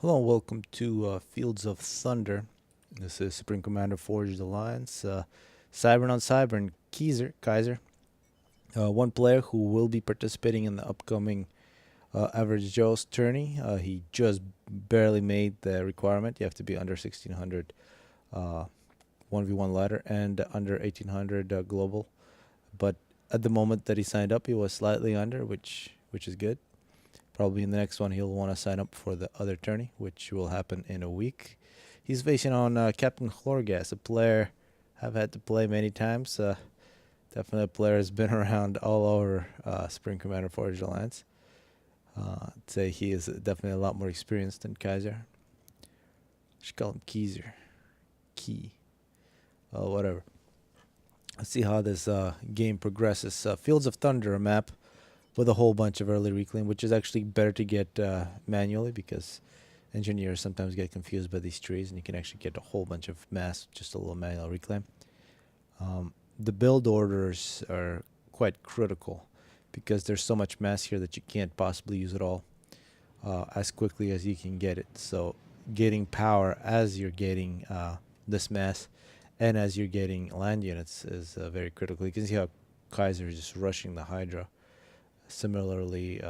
Hello and welcome to Fields of Thunder. This is Supreme Commander Forged Alliance, Cybern on Cybern, Kaiser, one player who will be participating in the upcoming Average Joe's tourney. He just barely made the requirement. You have to be under 1600 1v1 ladder and under 1800 global. But at the moment that he signed up, he was slightly under, which is good. Probably in the next one, he'll want to sign up for the other tourney, which will happen in a week. He's facing on CaptainChlorgas, a player I've had to play many times. Definitely a player has been around all over Spring Commander Forged Alliance. I'd say he is definitely a lot more experienced than Kaiser. Should call him Keiser. Key. Whatever. Let's see how this game progresses. Fields of Thunder, a map with a whole bunch of early reclaim, which is actually better to get manually because engineers sometimes get confused by these trees, and you can actually get a whole bunch of mass, just a little manual reclaim. The build orders are quite critical because there's so much mass here that you can't possibly use it all as quickly as you can get it. So getting power as you're getting this mass and as you're getting land units is very critical. You can see how Kaiser is just rushing the Hydra. Similarly,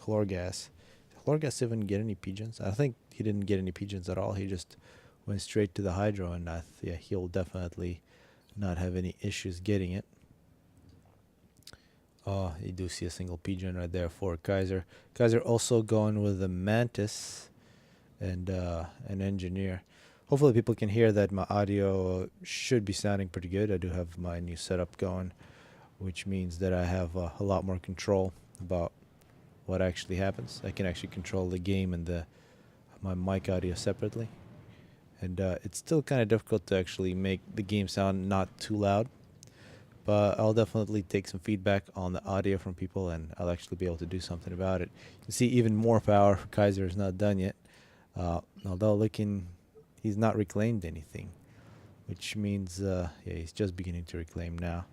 Chlorgas. Did Chlorgas even get any pigeons? I think he didn't get any pigeons at all. He just went straight to the Hydro, and yeah, he'll definitely not have any issues getting it. Oh, you do see a single pigeon right there for Kaiser. Kaiser also going with the Mantis and an Engineer. Hopefully people can hear that my audio should be sounding pretty good. I do have my new setup going, which means that I have a lot more control about what actually happens. I can actually control the game and my mic audio separately. And it's still kind of difficult to actually make the game sound not too loud. But I'll definitely take some feedback on the audio from people, and I'll actually be able to do something about it. You can see even more power. Kaiser is not done yet. Although he's not reclaimed anything, which means yeah, he's just beginning to reclaim now.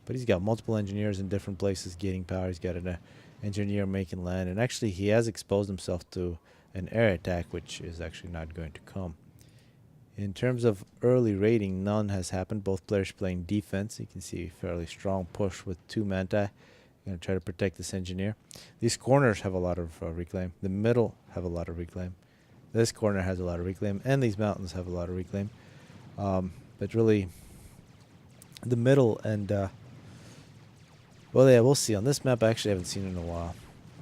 But he's got multiple engineers in different places getting power. He's got an engineer making land. And actually, he has exposed himself to an air attack, which is actually not going to come. In terms of early raiding, none has happened. Both players playing defense. You can see a fairly strong push with two Manti. Going to try to protect this engineer. These corners have a lot of reclaim. The middle have a lot of reclaim. This corner has a lot of reclaim. And these mountains have a lot of reclaim. But really, the middle and well, yeah, we'll see. On this map, I actually haven't seen it in a while.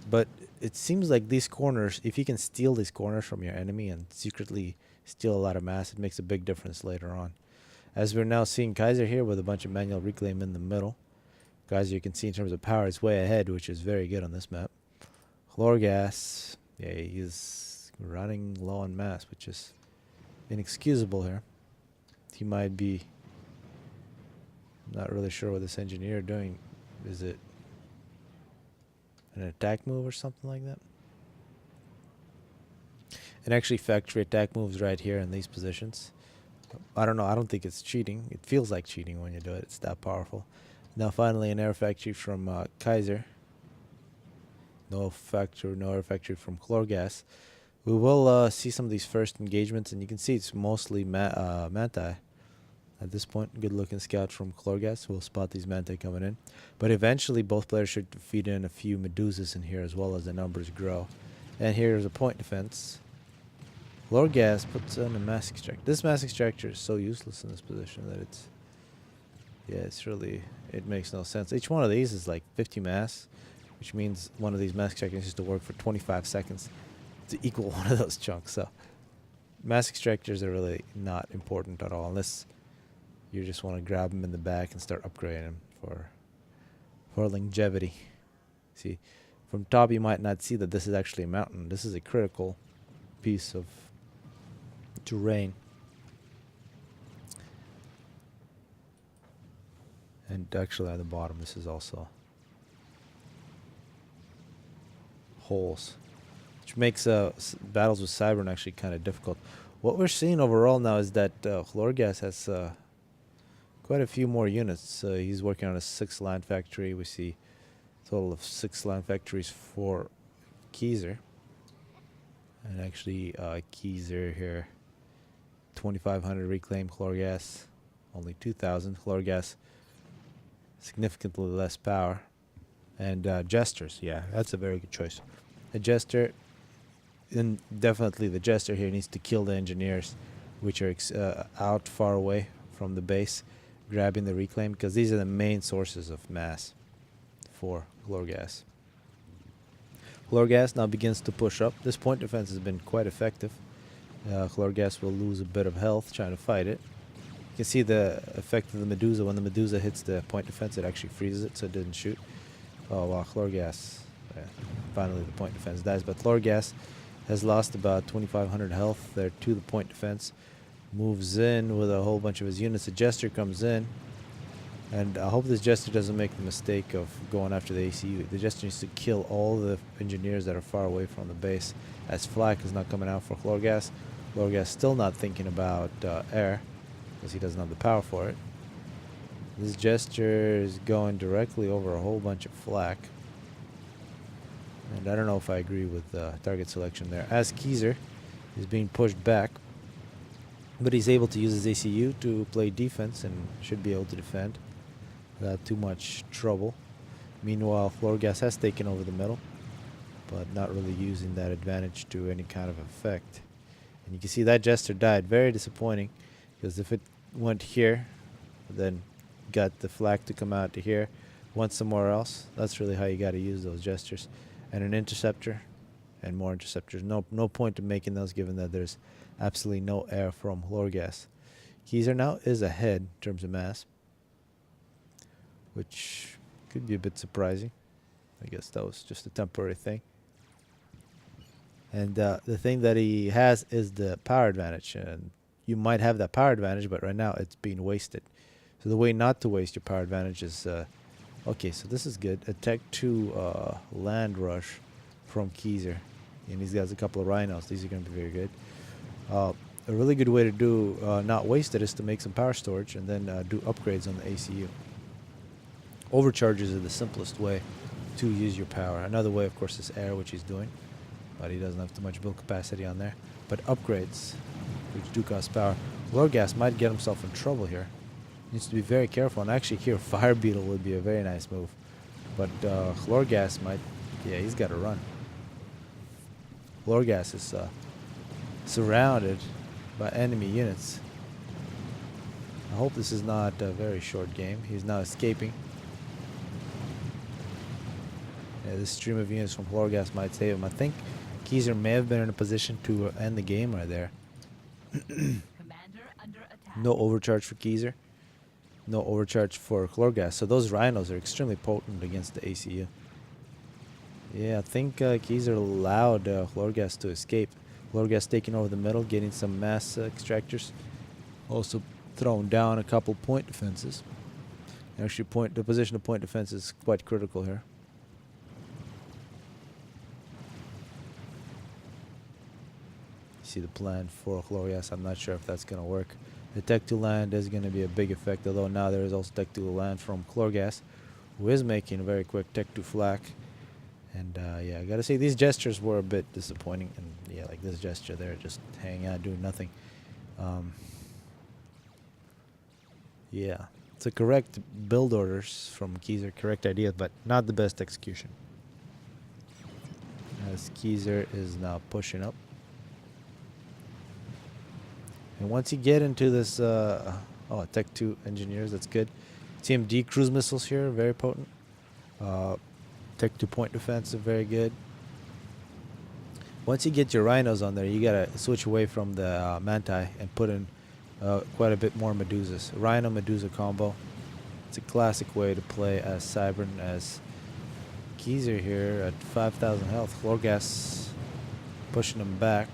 But it seems like these corners, if you can steal these corners from your enemy and secretly steal a lot of mass, it makes a big difference later on. As we're now seeing Kaiser here with a bunch of manual reclaim in the middle. Kaiser, you can see in terms of power, is way ahead, which is very good on this map. Chlorgas, yeah, he's running low on mass, which is inexcusable here. He might be not really sure what this engineer doing. Is it an attack move or something like that? And actually factory attack moves right here in these positions. I don't know. I don't think it's cheating. It feels like cheating when you do it. It's that powerful. Now finally an air factory from Kaiser. No air factory from Chlorgas. We will see some of these first engagements, and you can see it's mostly Manti. At this point, good-looking scout from Chlorgas will spot these Manti coming in. But eventually, both players should feed in a few Medusas in here as well as the numbers grow. And here's a point defense. Chlorgas puts in a mass extractor. This mass extractor is so useless in this position that it's... yeah, it's really... it makes no sense. Each one of these is like 50 mass, which means one of these mass extractors has to work for 25 seconds to equal one of those chunks. So, mass extractors are really not important at all, unless you just want to grab them in the back and start upgrading them for longevity. See, from top you might not see that this is actually a mountain. This is a critical piece of terrain. And actually at the bottom this is also holes, which makes battles with Cybern actually kind of difficult. What we're seeing overall now is that Chlorgas has quite a few more units. He's working on a 6 land factory. We see a total of 6 land factories for Kaiser. And actually, Keyser here, 2,500 reclaimed Chlorgas, only 2,000 Chlorgas, significantly less power. And Jesters, yeah, that's a very good choice. A Jester, and definitely the Jester here needs to kill the engineers, which are out far away from the base, grabbing the reclaim, because these are the main sources of mass for Chlorgas. Chlorgas now begins to push up. This point defense has been quite effective. Chlorgas will lose a bit of health trying to fight it. You can see the effect of the Medusa. When the Medusa hits the point defense, it actually freezes it so it doesn't shoot. Oh wow, Chlorgas. Finally the point defense dies, but Chlorgas has lost about 2,500 health there to the point defense. Moves in with a whole bunch of his units. A Jester comes in. And I hope this Jester doesn't make the mistake of going after the ACU. The Jester needs to kill all the engineers that are far away from the base, as flak is not coming out for Chlorgas. Chlorgas still not thinking about air, because he doesn't have the power for it. This Jester is going directly over a whole bunch of flak. And I don't know if I agree with target selection there. As Keyser is being pushed back, but he's able to use his ACU to play defense and should be able to defend without too much trouble. Meanwhile, Chlorgas has taken over the middle, but not really using that advantage to any kind of effect. And you can see that Jester died. Very disappointing, because if it went here, then got the flak to come out to here, went somewhere else, that's really how you got to use those Jesters. And an interceptor and more interceptors. No point in making those, given that there's absolutely no air from Chlorgas. Keyser now is ahead in terms of mass, which could be a bit surprising. I guess that was just a temporary thing. And the thing that he has is the power advantage. And you might have that power advantage, but right now it's being wasted. So the way not to waste your power advantage is... okay, so this is good. A Tech 2 land rush from Keyser. And he's got a couple of rhinos. These are going to be very good. A really good way to do not waste it is to make some power storage and then do upgrades on the ACU. Overcharges are the simplest way to use your power. Another way, of course, is air, which he's doing, but he doesn't have too much build capacity on there. But upgrades, which do cost power. Chlorgas might get himself in trouble here. Needs to be very careful. And actually here, Fire Beetle would be a very nice move. But Chlorgas might... yeah, he's got to run. Chlorgas is surrounded by enemy units. I hope this is not a very short game. He's now escaping. Yeah, this stream of units from Chlorgas might save him. I think Keyser may have been in a position to end the game right there. No overcharge for Keyser. No overcharge for Chlorgas. So those rhinos are extremely potent against the ACU. Yeah, I think Keyser allowed Chlorgas to escape. Chlorgas taking over the middle, getting some mass extractors. Also throwing down a couple point defenses. Actually, the position of point defense is quite critical here. See the plan for Chlorgas. I'm not sure if that's going to work. The Tech 2 land is going to be a big effect, although now there is also Tech 2 land from Chlorgas, who is making a very quick Tech 2 flak. And yeah, I gotta say these gestures were a bit disappointing. And yeah, like this gesture there, just hanging out, doing nothing. Yeah, it's a correct build orders from Keyser, correct ideas, but not the best execution. As Keyser is now pushing up. And once you get into this, oh, Tech 2 engineers, that's good. TMD cruise missiles here, very potent. Tech 2 point defense is very good. Once you get your rhinos on there, you gotta switch away from the Manti and put in quite a bit more Medusas. Rhino Medusa combo. It's a classic way to play as Cybern, as Keyser here at 5,000 health. Chlorgas pushing him back.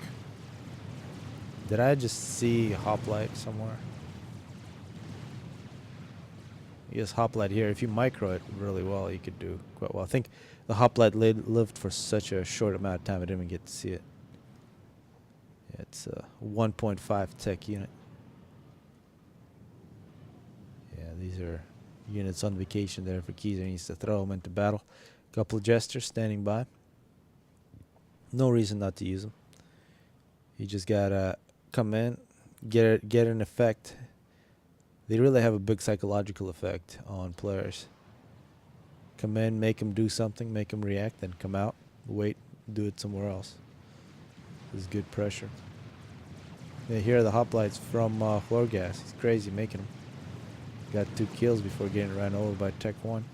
Did I just see Hoplite somewhere? Yes, Hoplite here. If you micro it really well, you could do quite well. I think the Hoplite lived for such a short amount of time, I didn't even get to see it. Yeah, it's a 1.5 tech unit. Yeah, these are units on vacation there for Keyser. He needs to throw them into battle. Couple of Jesters standing by. No reason not to use them. You just gotta come in, get an effect. They really have a big psychological effect on players. Come in, make them do something, make them react, then come out, wait, do it somewhere else. This is good pressure. Yeah, here are the hoplites from ChlorGas. He's crazy making them. Got 2 kills before getting ran over by Tech 1.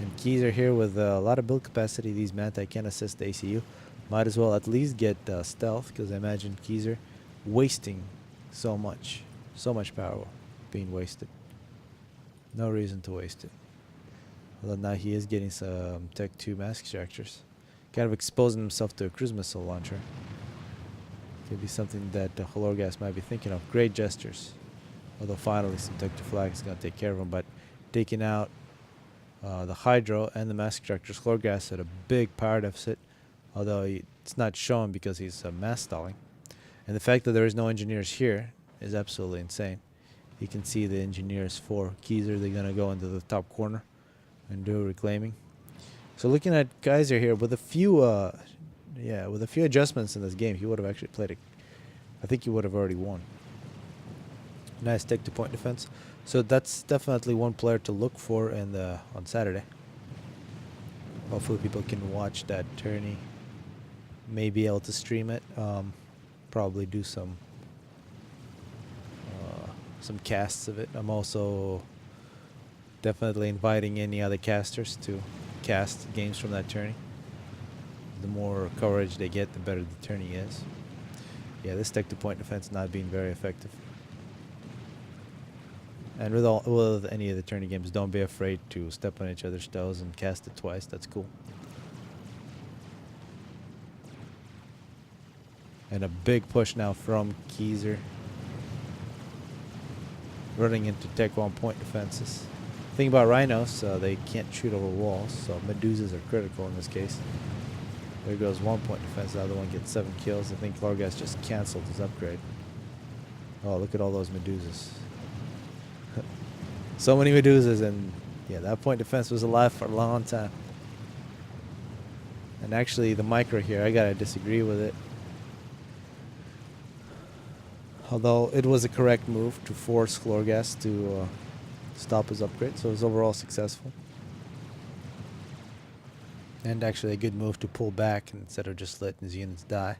And Keys are here with a lot of build capacity. These Manta can assist the ACU. Might as well at least get stealth, because I imagine Keys are wasting so much power being wasted. No reason to waste it. Although now he is getting some Tech 2 mask extractors. Kind of exposing himself to a cruise missile launcher. Could be something that ChlorGas might be thinking of. Great gestures. Although finally some Tech 2 flag is going to take care of him. But taking out the Hydro and the mask extractors, ChlorGas had a big power deficit. Although it's not shown because he's mass stalling. And the fact that there is no engineers here is absolutely insane. You can see the engineers for Kaiser. They're going to go into the top corner and do reclaiming. So looking at Kaiser here, with a few adjustments in this game, he would have actually played it. I think he would have already won. Nice Tech 2 point defense. So that's definitely one player to look for on Saturday. Hopefully people can watch that tourney. May be able to stream it. Probably do some casts of it. I'm also definitely inviting any other casters to cast games from that tourney. The more coverage they get, the better the tourney is. Yeah, this Tech 2 point defense not being very effective. And with any of the tourney games, don't be afraid to step on each other's toes and cast it twice. That's cool. And a big push now from Kaiser. Running into Tech 1 point defenses. Thing about Rhinos, they can't shoot over walls, so Medusas are critical in this case. There goes 1 point defense, the other one gets 7 kills. I think ChlorGas just canceled his upgrade. Oh, look at all those Medusas. So many Medusas, and yeah, that point defense was alive for a long time. And actually, the micro here, I gotta disagree with it. Although it was a correct move to force ChlorGas to stop his upgrade, so it was overall successful. And actually a good move to pull back instead of just letting his units die.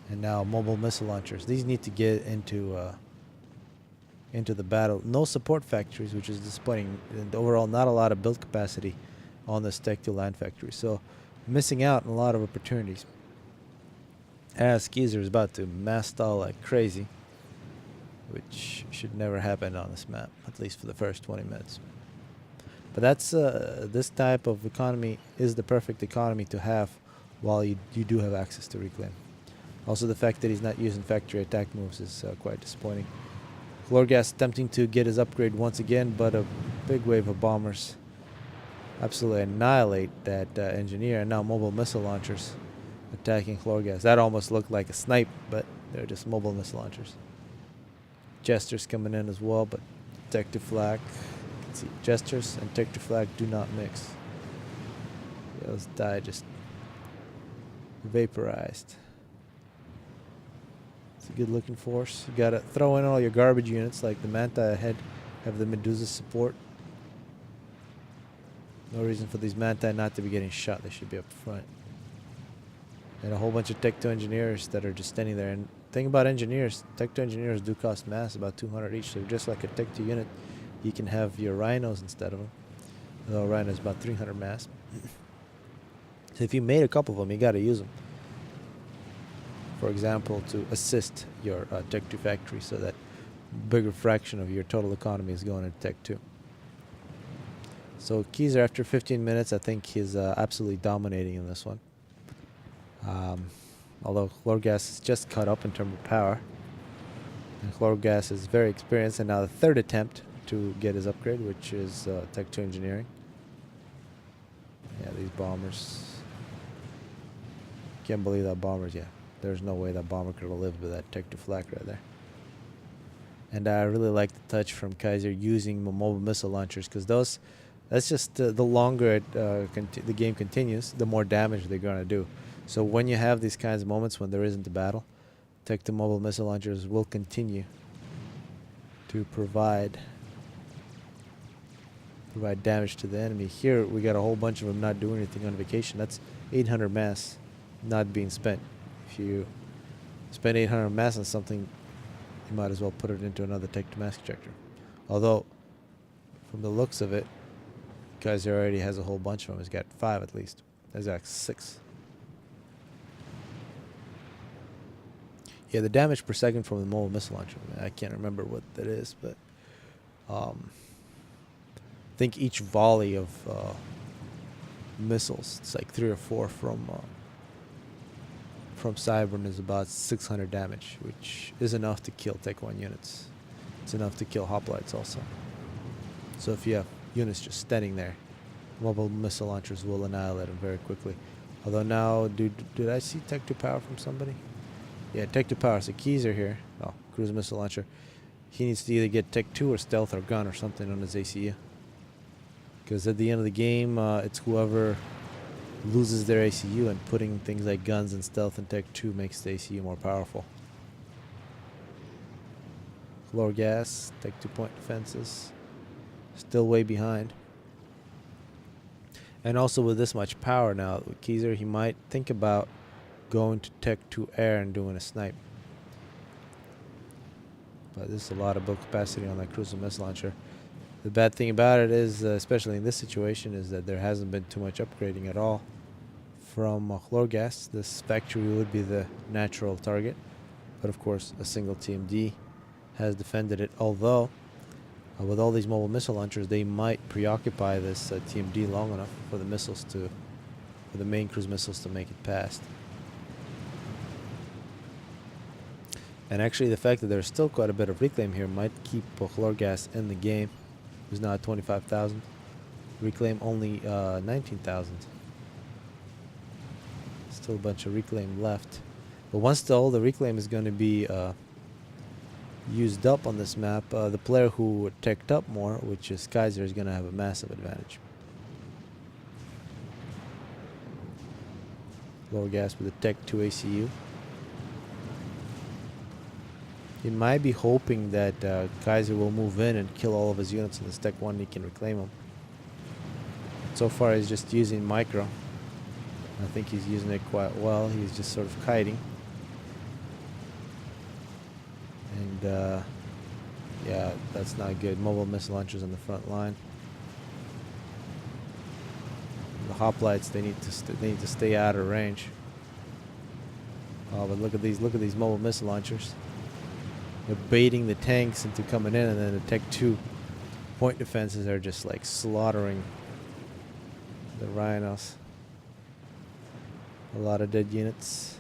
And now mobile missile launchers. These need to get into the battle. No support factories, which is disappointing. And overall, not a lot of build capacity on this Tech 2 land factory. So missing out on a lot of opportunities. As Kaiser is about to mass stall like crazy, which should never happen on this map, at least for the first 20 minutes. But that's this type of economy is the perfect economy to have while you do have access to reclaim. Also, the fact that he's not using factory attack moves is quite disappointing. ChlorGas attempting to get his upgrade once again, but a big wave of bombers absolutely annihilate that engineer. And now mobile missile launchers attacking ChlorGas. That almost looked like a snipe, but they're just mobile missile launchers. Jesters coming in as well, but Tech 2 flag. You can see Jesters and Tech 2 flag do not mix. Those die just vaporized. It's a good looking force. You gotta throw in all your garbage units like the Manta ahead, have the Medusa support. No reason for these Manta not to be getting shot. They should be up front. And a whole bunch of Tech 2 engineers that are just standing there. And thing about engineers, Tech 2 engineers do cost mass, about 200 each. So just like a Tech 2 unit, you can have your Rhinos instead of them. Although Rhino's about 300 mass. So if you made a couple of them, you got to use them. For example, to assist your Tech 2 factory, so that bigger fraction of your total economy is going into Tech 2. So Kaiser, after 15 minutes, I think he's absolutely dominating in this one. Although ChlorGas is just caught up in terms of power. And ChlorGas is very experienced, and now the third attempt to get his upgrade, which is Tech 2 engineering. Yeah, these bombers. Can't believe that bombers, yeah. There's no way that bomber could have lived with that Tech 2 flak right there. And I really like the touch from Kaiser using mobile missile launchers, because that's just the longer the game continues, the more damage they're going to do. So when you have these kinds of moments when there isn't a battle, Tech 2 mobile missile launchers will continue to provide damage to the enemy. Here we got a whole bunch of them not doing anything on vacation. That's 800 mass not being spent. If you spend 800 mass on something, you might as well put it into another Tech 2 mass ejector. Although, from the looks of it, Kaiser already has a whole bunch of them. He's got 5 at least. There's actually 6. Yeah, the damage per second from the mobile missile launcher, I can't remember what that is, but I think each volley of missiles, it's like 3 or 4 from Cybern, is about 600 damage, which is enough to kill Tech 1 units. It's enough to kill hoplites also. So if you have units just standing there, mobile missile launchers will annihilate them very quickly. Although now, did I see Tech 2 power from somebody? Yeah, Tech 2 power. So Keyser here, cruise missile launcher. He needs to either get Tech 2 or stealth or gun or something on his ACU. Because at the end of the game, it's whoever loses their ACU, and putting things like guns and stealth in Tech 2 makes the ACU more powerful. ChlorGas, Tech 2 point defenses, still way behind. And also with this much power now, with Keyser, he might think about going to Tech 2 air and doing a snipe. But this is a lot of build capacity on that cruise missile launcher. The bad thing about it is, especially in this situation, is that there hasn't been too much upgrading at all from ChlorGas. This factory would be the natural target, but of course a single TMD has defended it. Although with all these mobile missile launchers, they might preoccupy this TMD long enough for the missiles to, for the main cruise missiles to make it past. And actually, the fact that there's still quite a bit of reclaim here might keep ChlorGas in the game. Who's now at 25,000. Reclaim only 19,000. Still a bunch of reclaim left. But once all the reclaim is going to be used up on this map, the player who teched up more, which is Kaiser, is going to have a massive advantage. ChlorGas with a Tech 2 ACU. He might be hoping that Kaiser will move in and kill all of his units in this Tech 1 and he can reclaim them. So far he's just using micro. I think he's using it quite well. He's just sort of kiting. And yeah, that's not good. Mobile missile launchers on the front line. The hoplites, they need to stay out of range. Oh, but look at these mobile missile launchers. They're baiting the tanks into coming in, and then the Tech 2 point defenses are just like slaughtering the rhinos. A lot of dead units.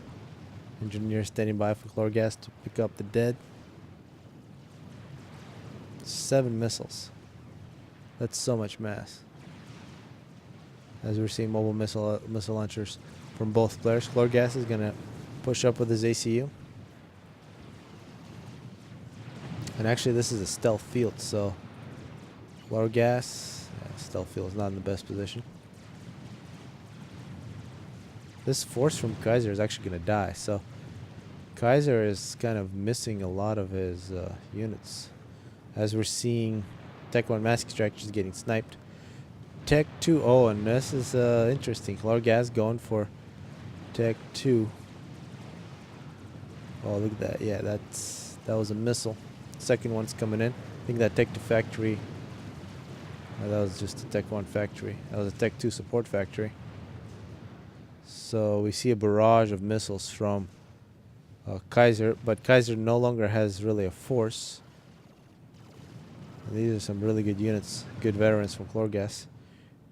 Engineers standing by for ChlorGas to pick up the dead. 7 missiles. That's so much mass. As we're seeing mobile missile launchers from both players. ChlorGas is gonna push up with his ACU. And actually this is a stealth field, so ChlorGas, stealth field is not in the best position. This force from Kaiser is actually going to die, so Kaiser is kind of missing a lot of his units. As we're seeing Tech 1 mass extractors getting sniped. Tech 2, oh, and this is interesting. ChlorGas going for Tech 2. Oh, look at that. Yeah, that was a missile. Second one's coming in. I think that Tech 2 factory, that was just a Tech 1 factory. That was a Tech 2 support factory. So we see a barrage of missiles from Kaiser, but Kaiser no longer has really a force. And these are some really good units, good veterans from ChlorGas,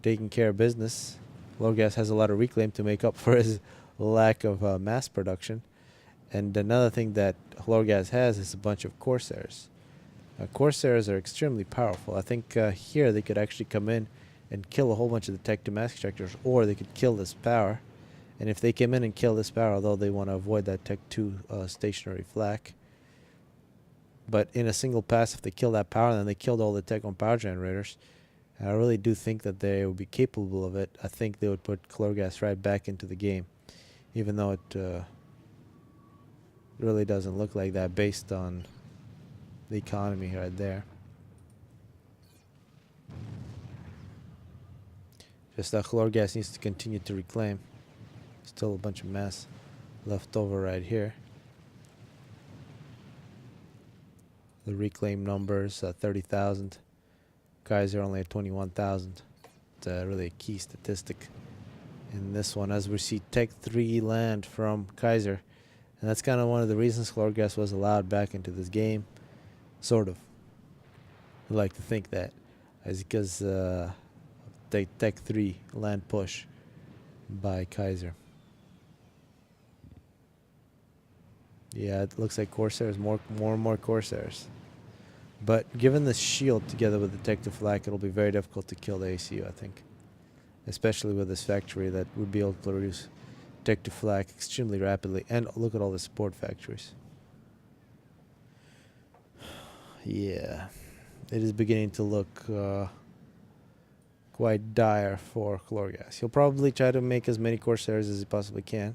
taking care of business. ChlorGas has a lot of reclaim to make up for his lack of mass production. And another thing that ChlorGas has is a bunch of Corsairs. Corsairs are extremely powerful. I think here they could actually come in and kill a whole bunch of the Tech 2 mass extractors, or they could kill this power. And if they came in and kill this power, although they want to avoid that Tech 2 stationary flak, but in a single pass, if they kill that power, then they killed all the Tech 1 power generators. And I really do think that they would be capable of it. I think they would put ChlorGas right back into the game. even though it really doesn't look like that based on the economy right there. Just that Chlorgas needs to continue to reclaim. Still a bunch of mass left over right here. The reclaim numbers 30,000. Kaiser only at 21,000. It's really a key statistic in this one, as we see Tech 3 land from Kaiser. And that's kind of one of the reasons Chlorgas was allowed back into this game. Sort of. I like to think that. As because they Tech 3 land push by Kaiser. Yeah, it looks like Corsairs, more and more Corsairs. But given the shield together with the Tech to Flak, it'll be very difficult to kill the ACU, I think. Especially with this factory that would be able to produce Tech to Flak extremely rapidly. And look at all the support factories. Yeah, it is beginning to look quite dire for Chlorgas. He'll probably try to make as many Corsairs as he possibly can,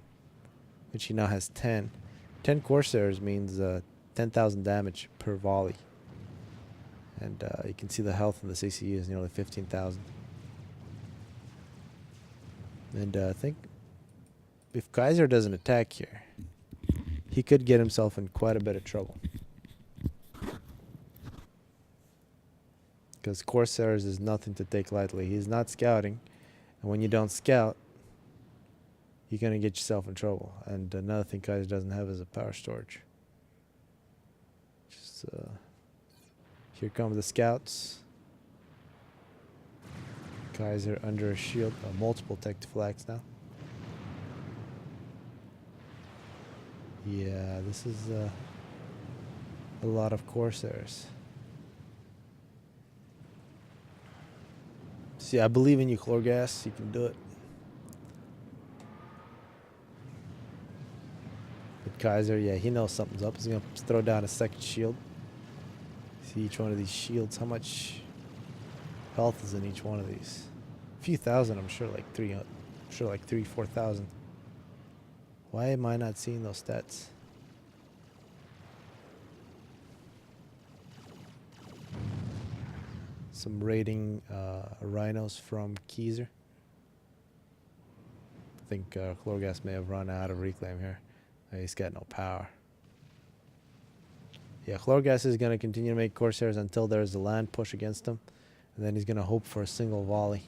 which he now has 10. 10 Corsairs means 10,000 damage per volley. And you can see the health in this ACU is nearly 15,000. And I think if Kaiser doesn't attack here, he could get himself in quite a bit of trouble. Because Corsairs is nothing to take lightly. He's not scouting. And when you don't scout, you're going to get yourself in trouble. And another thing Kaiser doesn't have is a power storage. Just, here come the scouts. Kaiser under a shield. Multiple Tech to Flags now. Yeah, this is a lot of Corsairs. See, I believe in you, Chlorgas. You can do it. But Kaiser, yeah, he knows something's up. He's going to throw down a second shield. See each one of these shields. How much health is in each one of these? A few thousand, I'm sure, like 3, 4,000. Why am I not seeing those stats? Some raiding rhinos from Kaiser. I think Chlorgas may have run out of reclaim here. He's got no power. Yeah, Chlorgas is going to continue to make Corsairs until there's a land push against him. And then he's going to hope for a single volley.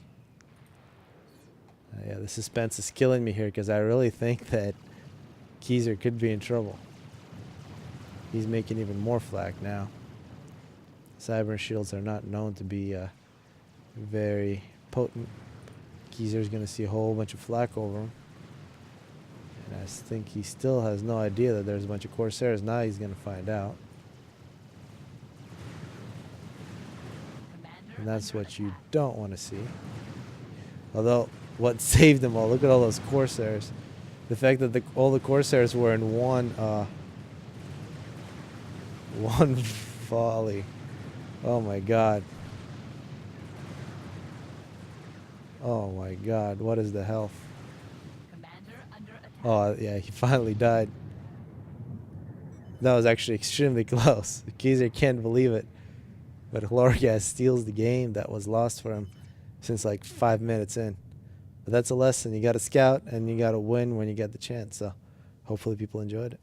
Yeah, the suspense is killing me here because I really think that Kaiser could be in trouble. He's making even more flak now. Cyber shields are not known to be very potent. Kaiser's going to see a whole bunch of flak over him. And I think he still has no idea that there's a bunch of Corsairs. Now he's going to find out. And that's what you don't want to see. Although, what saved them all, look at all those Corsairs. The fact that all the Corsairs were in one volley. Oh my god. Oh my god, what is the health? Oh yeah, he finally died. That was actually extremely close. Kaiser can't believe it. But Chlorgas steals the game that was lost for him since like 5 minutes in. But that's a lesson. You got to scout and you got to win when you get the chance. So hopefully people enjoyed it.